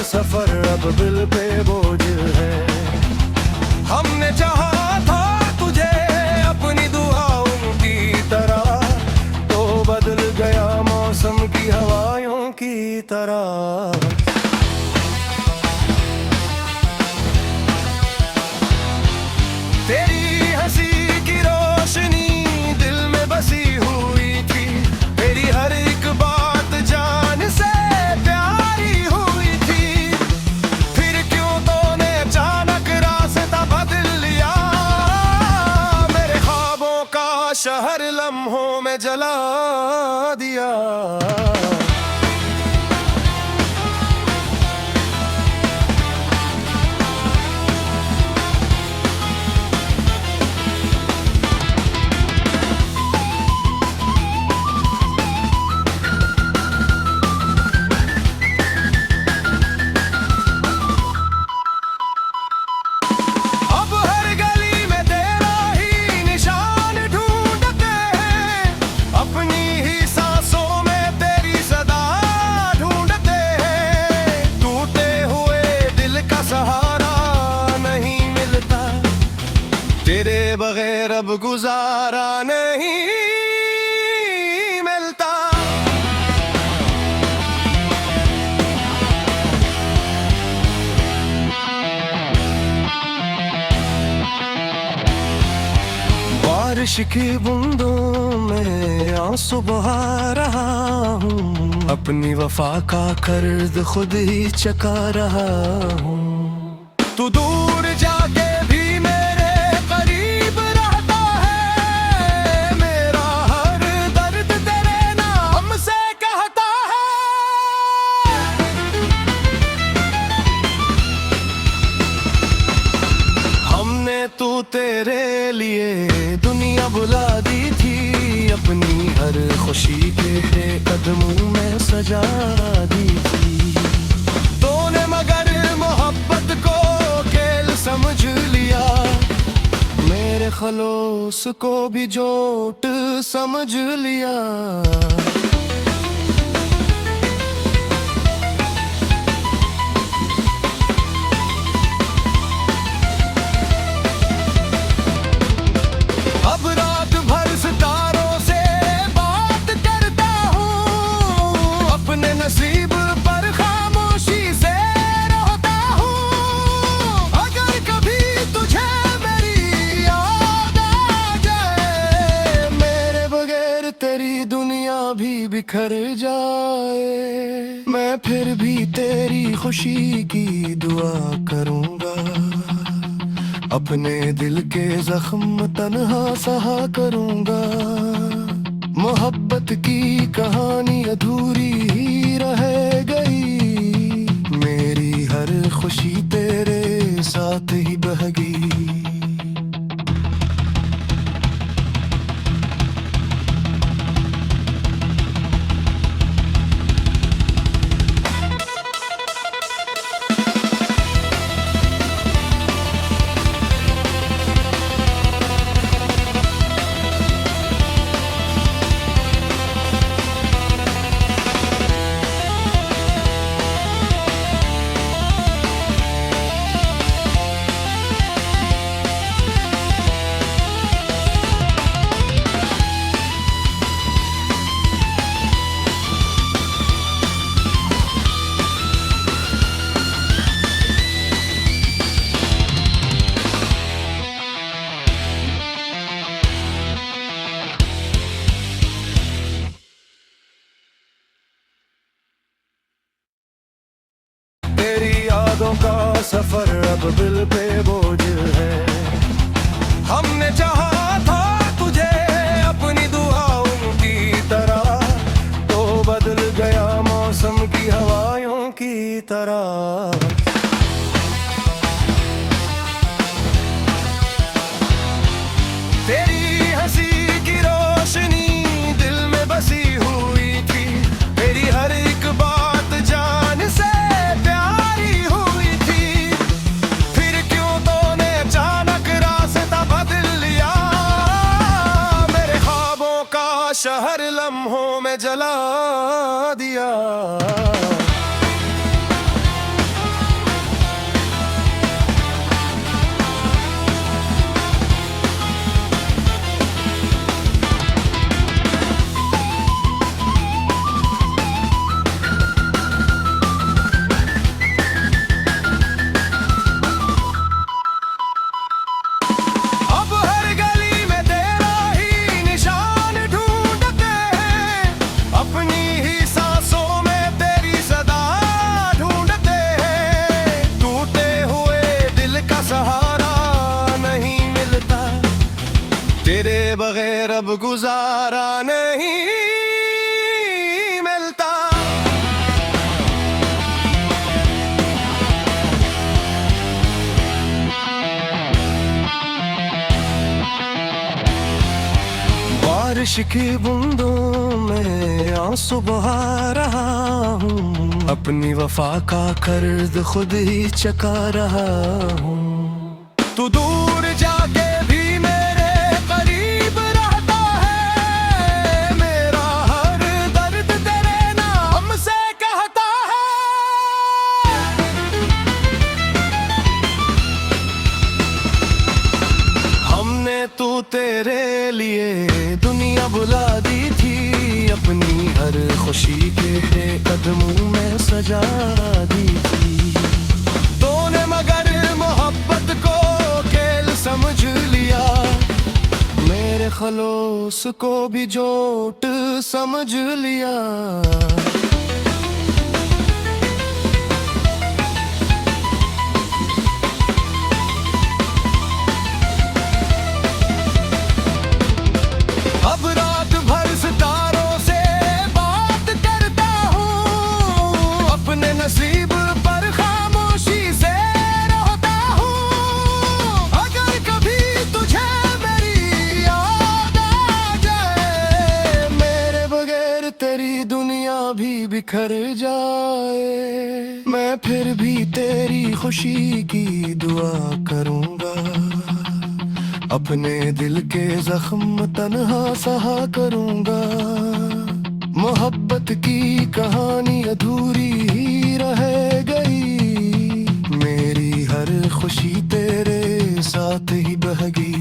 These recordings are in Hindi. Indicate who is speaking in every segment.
Speaker 1: सफर अब दिल पे बोझ है। हमने चाहा था तुझे अपनी दुआओं की तरह, तो बदल गया मौसम की हवाओं की तरह। तेरी हंसी की रोशनी दिल में बसी हुई थी, तेरी हर एक बात जान से प्यारी हुई थी। फिर क्यों तूने अचानक रास्ता बदल लिया, मेरे ख्वाबों का शहर लम्हों में जला दिया। तेरे बगैर अब गुजारा नहीं मिलता। बारिश की बूंदों में आंसू बहा रहा हूँ, अपनी वफा का कर्ज खुद ही चुका रहा हूँ। तू दूर जाके भी तू तेरे लिए दुनिया बुला दी थी, अपनी हर खुशी तेरे कदमों में सजा दी थी। तूने मगर मोहब्बत को खेल समझ लिया, मेरे खलूस को भी झूठ समझ लिया। नसीब पर खामोशी से रोता हूँ, अगर कभी तुझे मेरी याद आ जाए, मेरे बगैर तेरी दुनिया भी बिखर जाए, मैं फिर भी तेरी खुशी की दुआ करूँगा। अपने दिल के जख्म तन्हा सहा करूँगा। मोहब्बत की कहानी अधूरी ही रह गई, मेरी हर खुशी तेरे साथ ही बह गई। यादों का सफर अब दिल पे बोझ है। हमने चाहा था तुझे अपनी दुआओं की तरह, तो बदल गया मौसम की हवाओं की तरह। तेरी हंसी की रोशनी दिल में बसी हुई थी, तेरी हर एक बात जान से प्यारी हुई थी। फिर क्यों तूने अचानक रास्ता बदल लिया, मेरे ख्वाबों का शहर लम्हों में जला दिया। गुजारा नहीं मिलता। बारिश की बूंदों में आंसू बहा रहा हूँ, अपनी वफा का कर्ज खुद ही चुका रहा हूँ। तू दूर जाके भी मेरे करीब रहता है, मेरा हर दर्द तेरे नाम से कहता है। हमने तू तेरे लिए दुनिया बुला दी थी, अपनी हर खुशी के कदमों में सजा दी थी। तूने मगर मोहब्बत को खेल समझ लिया, मेरे खलोस को भी जोट समझ लिया। अब रात भर सितारों से बात करता हूँ, अपने नसीब पर खामोशी से रोता हूँ। अगर कभी तुझे मेरी याद आ जाए, मेरे बगैर तेरी दुनिया भी बिखर जाए, मैं फिर भी तेरी खुशी की दुआ करूँगा। अपने दिल के जख्म तन्हा सहा करूँगा। मोहब्बत की कहानी अधूरी ही रह गई, मेरी हर खुशी तेरे साथ ही बह गई।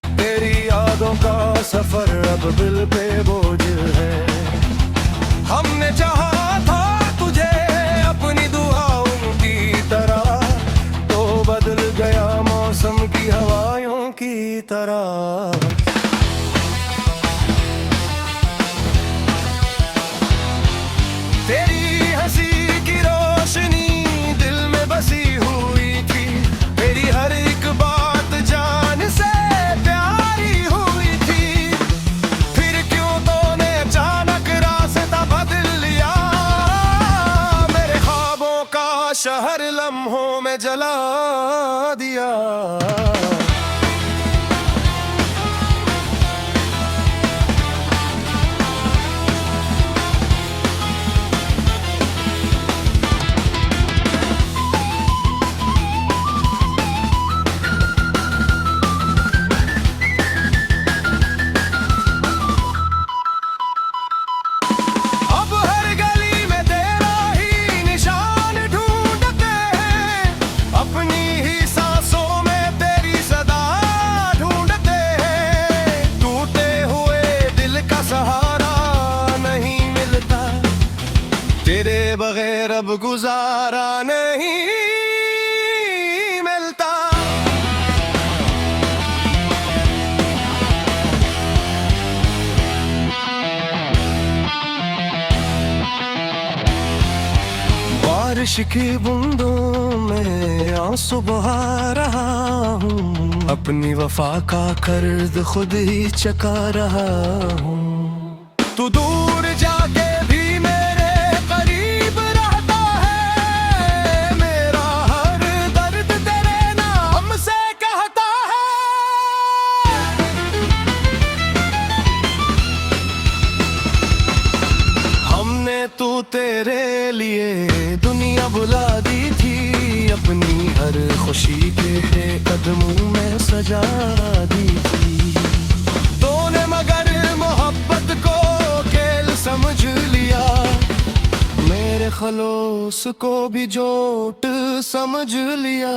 Speaker 1: तेरी यादों का सफर अब दिल पे बोझ है। हमने चाहा था तुझे अपनी दुआओं की तरह, तो बदल गया मौसम की हवाओं की तरह। तेरी हंसी की रोशनी दिल में बसी हुई थी, तेरी हर एक बात जान से प्यारी हुई थी। फिर क्यों तूने अचानक रास्ता बदल लिया, मेरे ख्वाबों का शहर लम्हों में जला दिया। तेरे बगैर अब गुजारा नहीं मिलता। बारिश की बूंदों में आंसू बहा रहा हूँ, अपनी वफा का कर्ज खुद ही चुका रहा हूँ। तू दूर जाके भी मेरे करीब रहता है, मेरा हर दर्द तेरे नाम से कहता है। हमने तू तेरे सजा दी थी। तूने मगर मोहब्बत को खेल समझ लिया, मेरे खलोस को भी जोट समझ लिया।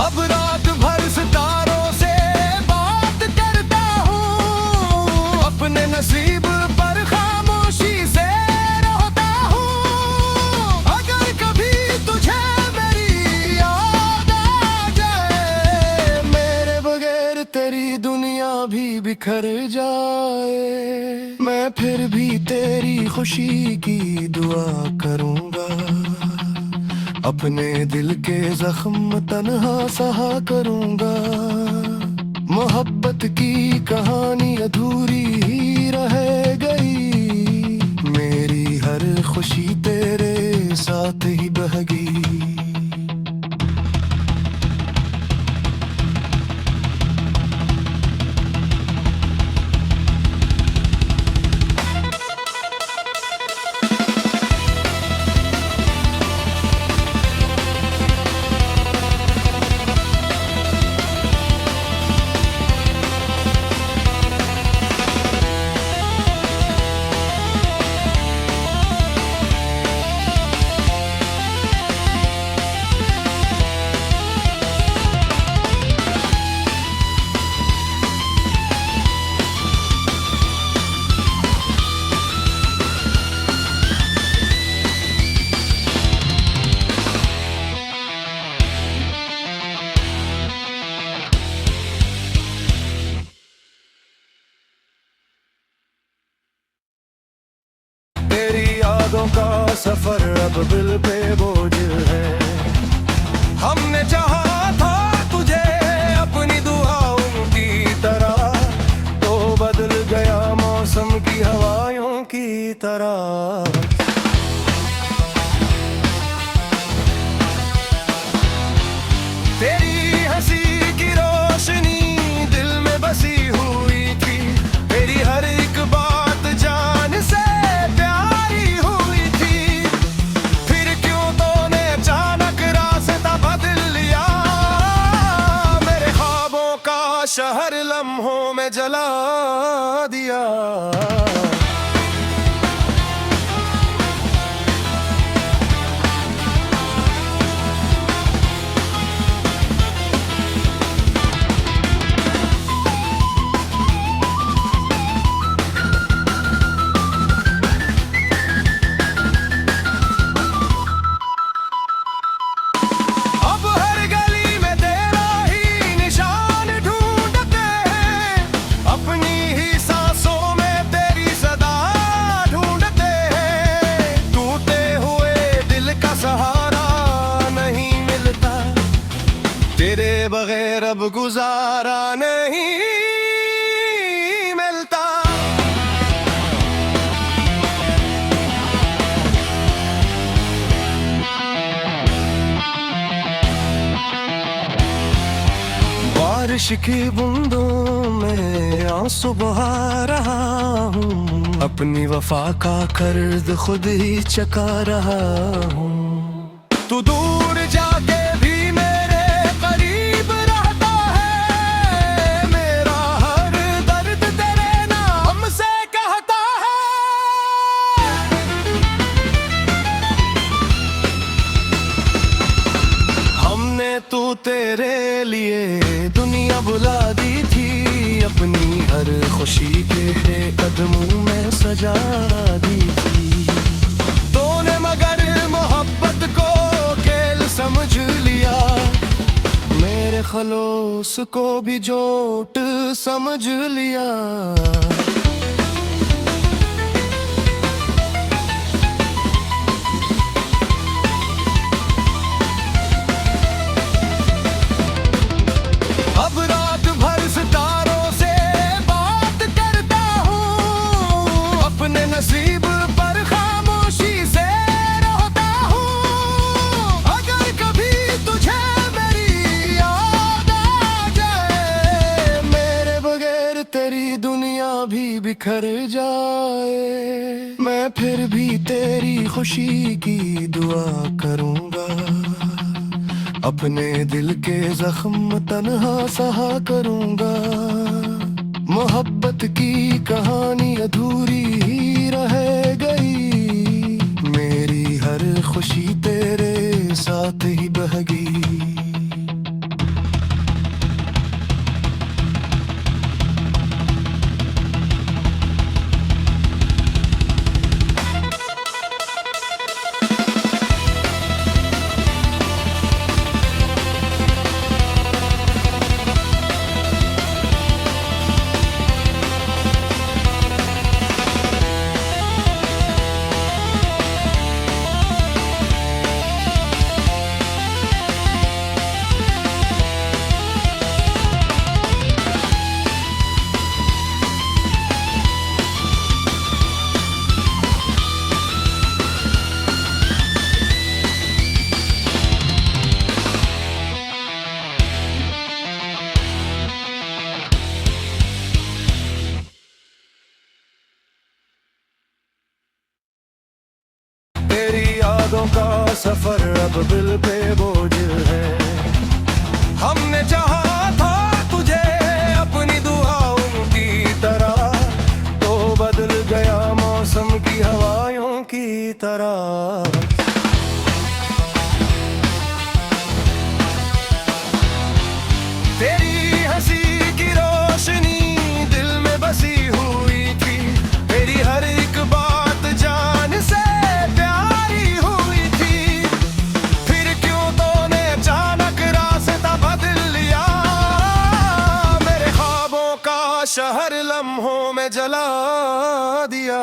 Speaker 1: अब रात भर सितारों से बात करता हूँ, अपने नसीब पर खामोशी से रोता हूँ। अगर कभी तुझे मेरी याद आ जाए, मेरे बगैर तेरी दुनिया भी बिखर जाए, मैं फिर भी तेरी खुशी की दुआ करूँगा। अपने दिल के जख्म तन्हा सहा करूँगा। मोहब्बत की कहानी अधूरी ही रह गई, मेरी हर खुशी तेरे साथ ही बह गई। तेरी यादों का सफर अब दिल पे बोझ है। हमने चाहा था तुझे अपनी दुआओं की तरह, तो बदल गया मौसम की हवाओं की तरह। तेरी हंसी की रोशनी दिल में बसी हुई थी, तेरी हर एक बात जान से प्यारी हुई थी। फिर क्यों तूने अचानक रास्ता बदल लिया, मेरे ख्वाबों का शहर लम्हों में जला दिया। तेरे बगैर अब गुजारा नहीं मिलता। बारिश की बूंदों में आंसू बहा रहा हूँ, अपनी वफा का कर्ज खुद ही चुका रहा हूँ। तू दूर जाके तू तेरे लिए दुनिया बुला दी थी, अपनी हर खुशी के कदमों में सजा दी थी। तूने मगर मोहब्बत को खेल समझ लिया, मेरे खलोस को भी जोट समझ लिया। अब रात भर सितारों से बात करता हूँ, अपने नसीब पर खामोशी से रोता हूँ। अगर कभी तुझे मेरी याद आ जाए, मेरे बगैर तेरी दुनिया दुनिया भी बिखर जाए, मैं फिर भी तेरी खुशी की दुआ करूंगा। अपने दिल के जख्म तन्हा सहा करूंगा। मोहब्बत की कहानी अधूरी ही रह गई, मेरी हर खुशी तेरे साथ ही बह गई। तेरी यादों का सफर अब दिल पे बोझ है। हमने चाहा था तुझे अपनी दुआओं की तरह, तो बदल गया मौसम की हवाओं की तरह। तेरी हंसी की रोशनी दिल में बसी हुई थी, तेरी हर एक बात जान से प्यारी हुई थी। फिर क्यों तूने अचानक रास्ता बदल लिया, मेरे ख्वाबों का शहर लम्हों में जला दिया।